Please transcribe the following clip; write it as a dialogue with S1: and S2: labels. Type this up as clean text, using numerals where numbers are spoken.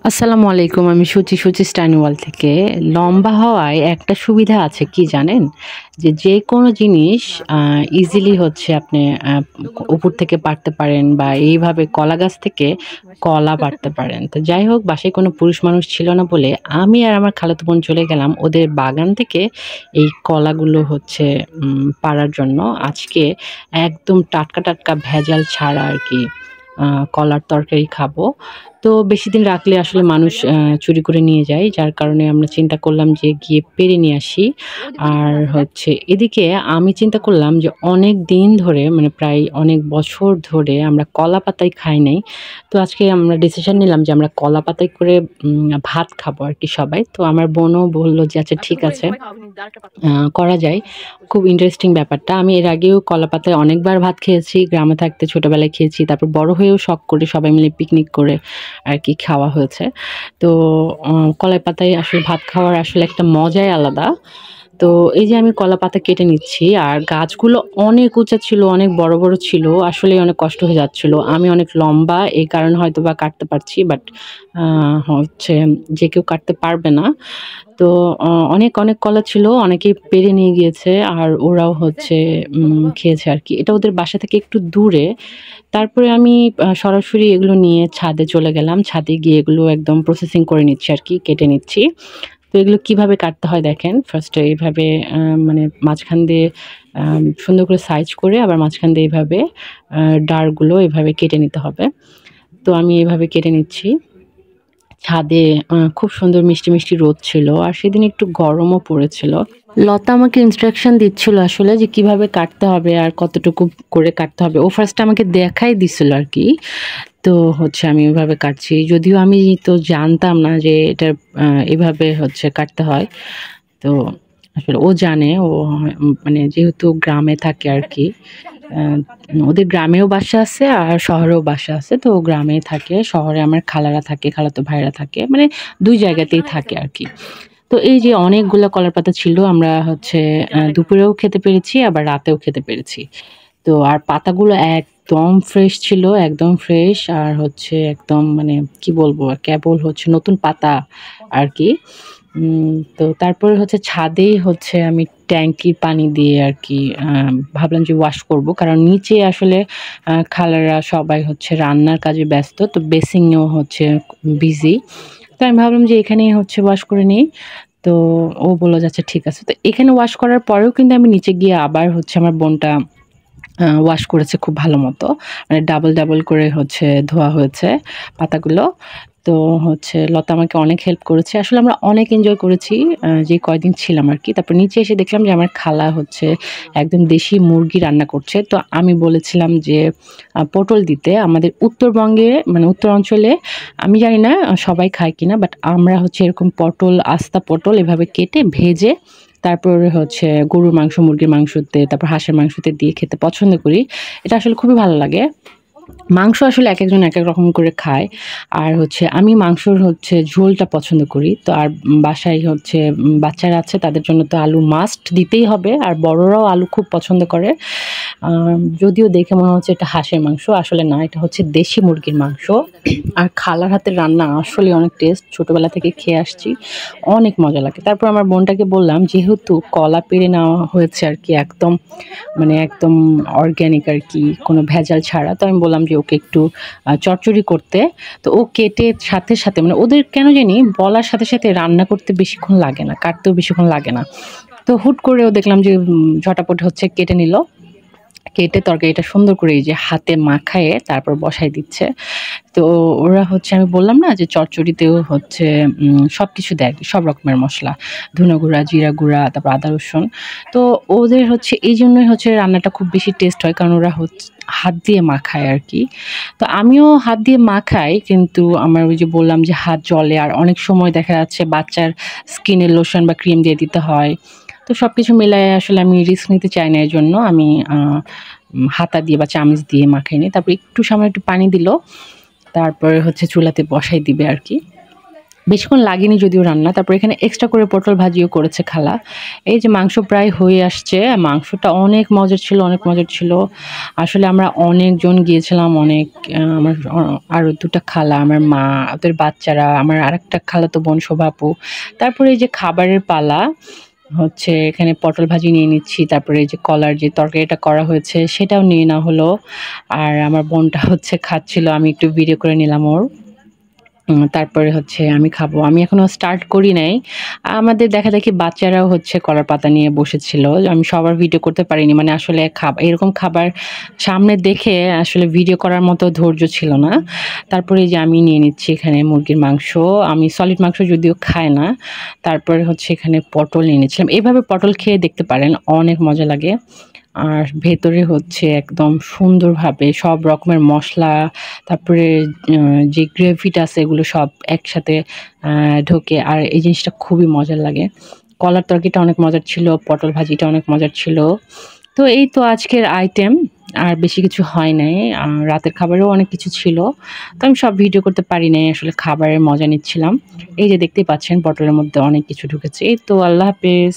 S1: আসসালামু আলাইকুম। আমি সুচি স্টাইনওয়াল থেকে। লম্বা হওয়ায় একটা সুবিধা আছে কি জানেন? যে যেকোনো জিনিস আ ইজিলি হচ্ছে আপনি আ উপর থেকে পাড়তে পারেন বা এইভাবে কলা গাছ থেকে কলা পাড়তে পারেন। তো যাই হোক বাসায় কোনো পুরুষ মানুষ ছিল না বলে আমি আর আমার খালাতো বোন চলে গেলাম ওদের বাগান থেকে এই কলাগুলো হচ্ছে পাড়ার জন্য। আজকে একদম টাটকা ভেজাল ছাড়া আরকি আ কলার তরকারি খাবো। তো বেশিদিন রাখলে আসলে মানুষ চুরি করে নিয়ে যায়। যার কারণে আমরা চিন্তা করলাম যে গিয়ে পেড়ে নিয়ে আসি। আর হচ্ছে এদিকে আমি চিন্তা করলাম যে অনেকদিন ধরে মানে প্রায় অনেক বছর ধরে আমরা কলা পাতাই খাই নাই। তো আজকে আমরা ডিসিশন নিলাম যে আমরা কলা পাতায় করে ভাত খাবো আরকি সবাই। তো আমার বোনও বলল যে আচ্ছা ঠিক আছে করা যায়। খুব ইন্টারেস্টিং ব্যাপারটা। আমি এর আগেও কলাপাতায় অনেকবার ভাত খেয়েছি। গ্রামে থাকতে ছোটবেলায় খেয়েছি। তারপর বড় হয়েও শখ করে সবাই মিলে পিকনিক করে আরকি খাওয়া হয়েছে। তো কলাই পাতায় আসলে ভাত খাওয়ার আসলে একটা মজাই আলাদা। তো এই যে আমি কলা পাতা কেটে নিচ্ছি আর গাছগুলো অনেক উঁচা ছিল, অনেক বড় ছিল। আসলেই অনেক কষ্ট হয়ে যাচ্ছিল। আমি অনেক লম্বা এই কারণে হয়তোবা কাটতে পারছি। বাট আ হচ্ছে যে কেউ কাটতে পারবে না। তো অনেক কলা ছিল। অনেকেই পেড়ে নিয়ে গিয়েছে। আর ওরাও হচ্ছে খেয়েছে আরকি। এটা ওদের বাসা থেকে একটু দূরে। তারপরে আমি সরাসরি এগুলো নিয়ে ছাদে চলে গেলাম। ছাদে গিয়ে এগুলো একদম প্রসেসিং করে নিচ্ছি আরকি, কেটে নিচ্ছি। তো এগুলো কিভাবে কাটতে হয় দেখেন। ফার্স্ট এ এইভাবে মানে মাঝখান দিয়ে সুন্দর করে সাইজ করে আবার মাঝখান দিয়ে এভাবে আ ডাঁড়গুলো এভাবে কেটে নিতে হবে। তো আমি এভাবে কেটে নিচ্ছি। ছাদে খুব সুন্দর মিষ্টি রোদ ছিল। আর সেদিন একটু গরমও পড়েছিল। লতা আমাকে ইনস্ট্রাকশন দিচ্ছিল আসলে যে কিভাবে কাটতে হবে আর কতটুকু করে কাটতে হবে। ও ফার্স্ট এ আমাকে দেখাই দিছিল আরকি। তো হচ্ছে আমি ওইভাবে কাটছি। যদিও আমি তো জানতাম না যে এটা এভাবে হচ্ছে কাটতে হয়। তো আসলে ও জানে ও মানে যেহেতু গ্রামে থাকে আরকি। আ ওদের গ্রামেও বাসা আছে আর শহরেও বাসা আছে। তো ও গ্রামেই থাকে। শহরে আমার খালারা থাকে, খালাতো ভাইরা থাকে। মানে ২ জায়গাতেই থাকে আরকি। তো এই যে অনেকগুলা কলার পাতা ছিল আমরা হচ্ছে দুপুরেও খেতে পেরেছি আবার রাতেও খেতে পেরেছি। তো আর পাতাগুলো একদম ফ্রেশ ছিল, একদম ফ্রেশ আর হচ্ছে একদম মানে কি বলবো? কেবল হচ্ছে নতুন পাতা আরকি। তো তারপরে হচ্ছে ছাদেই হচ্ছে আমি ট্যাঙ্কির পানি দিয়ে আরকি ভাবলাম যে ওয়াশ করব। কারণ নিচে আসলে খালারা সবাই হচ্ছে রান্নার কাজে ব্যস্ত। তো বেসিংয়েও হচ্ছে বিজি। তো আমি ভাবলাম যে এখানেই হচ্ছে ওয়াশ করে নেই। তো ও বলল যে, "আচ্ছা ঠিক আছে।" তো এখানে ওয়াশ করার পরেও কিন্তু আমি নিচে গিয়ে আবার হচ্ছে আমার বোনটা ওয়াশ করেছে খুব ভালো মতো। মানে ডাবল করে হচ্ছে ধোয়া হয়েছে পাতাগুলো। তো হচ্ছে লতা আমাকে অনেক হেল্প করেছে। আসলে আমরা অনেক এনজয় করেছি যে কয়দিন ছিলাম আরকি। তারপর নিচে এসে দেখলাম যে আমার খালা হচ্ছে একদম দেশি মুরগি রান্না করছে। তো আমি বলেছিলাম যে পটল দিতে। আমাদের উত্তরবঙ্গে মানে উত্তর অঞ্চলে আমি জানি না সবাই খায় কিনা বাট আমরা হচ্ছে এরকম পটল, আস্তা পটল এভাবে কেটে ভেজে তারপরে হচ্ছে গরুর মাংস, মুরগির মাংসতে, তারপর হাঁসের মাংসতে দিয়ে খেতে পছন্দ করি। এটা আসলে খুবই ভালো লাগে। মাংস আসলে একেকজন একেক রকম করে খায়। আর হচ্ছে আমি মাংসর হচ্ছে ঝোলটা পছন্দ করি। তো আর বাসায় হচ্ছে বাচ্চারা আছে তাদের জন্য তো আলু মাস্ট দিতেই হবে। আর বড়রাও আলু খুব পছন্দ করে। যদিও দেখে মনে হচ্ছে এটা হাঁসের মাংস। আসলে না, এটা হচ্ছে দেশি মুরগির মাংস। আর খালার হাতের রান্না আসলেই অনেক টেস্ট। ছোটবেলা থেকে খেয়ে আসছি। অনেক মজা লাগে। তারপর আমার বোনটাকে বললাম যেহেতু কলা পেড়ে নেওয়া হয়েছে আরকি একদম মানে একদম অর্গানিক আরকি কোনো ভেজাল ছাড়া। তো আমি বললাম যে ওকে একটু চচ্চড়ি করতে। তো ও কেটে সাথে মানে ওদের কেন জানি বলার সাথে রান্না করতে বেশিক্ষণ লাগে না, কাটতেও বেশিক্ষণ লাগে না। তো হুট করেও দেখলাম যে ঝটাপট হচ্ছে কেটে নিল। কেটে তরকারিটা সুন্দর করে এই যে হাতে মাখায়ে তারপর বসায় দিচ্ছে। তো ওরা হচ্ছে আমি বললাম না যে চচ্চড়িতেও হচ্ছে সবকিছু দেয় আরকি, সব রকমের মসলা। ধনে গুঁড়া, জিরা গুঁড়া, তারপর আদা রসুন। তো ওদের হচ্ছে এইজন্যই হচ্ছে রান্নাটা খুব বেশি টেস্ট হয়। কারণ ওরা হাত দিয়ে মাখায় আরকি। তো আমিও হাত দিয়ে মাখাই কিন্তু আমার ওই যে বললাম যে হাত জ্বলে আর অনেক সময় দেখা যাচ্ছে বাচ্চার স্কিনে লোশন বা ক্রিম দিয়ে দিতে হয়। তো সবকিছু মিলায়ে আসলে আমি রিস্ক নিতে চাই না এজন্য আমি আ উম হাতা দিয়ে বা চামচ দিয়ে মাখাই নিই। তারপর একটু সামান্য একটু পানি দিল। তারপরে হচ্ছে চুলাতে বসাই দিবে আরকি। বেশিক্ষণ লাগেনি যদিও রান্না। তারপর এখানে এক্সট্রা করে পটল ভাজিও করেছে খালা। এই যে মাংস প্রায় হয়ে আসছে। মাংসটা অনেক মজার ছিল, অনেক মজার ছিল। আসলে আমরা অনেকজন গিয়েছিলাম, অনেক আমার আরও ২ টা খালা, আমার মা, ওদের বাচ্চারা, আমার আরেকটা খালাতো বোন শোভা আপু। তারপরে এই যে খাবারের পালা হচ্ছে এখানে পটল ভাজি নিয়ে নিচ্ছি। তারপরে এই যে কলার যে তরকারিটা করা হয়েছে সেটাও নিয়ে নেওয়া হলো। আর আমার বোনটা হচ্ছে খাচ্ছিল। আমি একটু ভিডিও করে নিলাম ওর। তারপরে হচ্ছে আমি খাবো। আমি এখনো স্টার্ট করি নাই। আমাদের দেখাদেখি বাচ্চারাও হচ্ছে কলার পাতা নিয়ে বসেছিল। আমি সবার ভিডিও করতে পারিনি। মানে আসলে এরকম খাবার সামনে দেখে আসলে ভিডিও করার মতো ধৈর্য ছিল না। তারপরে এই যে আমি নিয়ে নিচ্ছি এখানে মুরগির মাংস। আমি সলিড মাংস যদিও খাই না। তারপরে হচ্ছে এখানে পটল নিয়ে নিচ্ছিলাম। এভাবে পটল খেয়ে দেখতে পারেন, অনেক মজা লাগে। আর ভেতরে হচ্ছে একদম সুন্দরভাবে সব রকমের মসলা, তারপরে যে গ্রেভিটা আছে এগুলো সব একসাথে ঢোকে। আর এই জিনিসটা খুবই মজার লাগে। কলার তরকারিটা অনেক মজার ছিল, পটল ভাজিটা অনেক মজার ছিল। তো এই তো আজকের আইটেম। আর বেশি কিছু হয় নাই। রাতের খাবারেও অনেক কিছু ছিল। তো আমি সব ভিডিও করতে পারি নাই। আসলে খাবারের মজা নিচ্ছিলাম। এই যে দেখতেই পাচ্ছেন পটলের মধ্যে অনেক কিছু ঢুকেছে। এই তো আল্লাহ হাফেজ।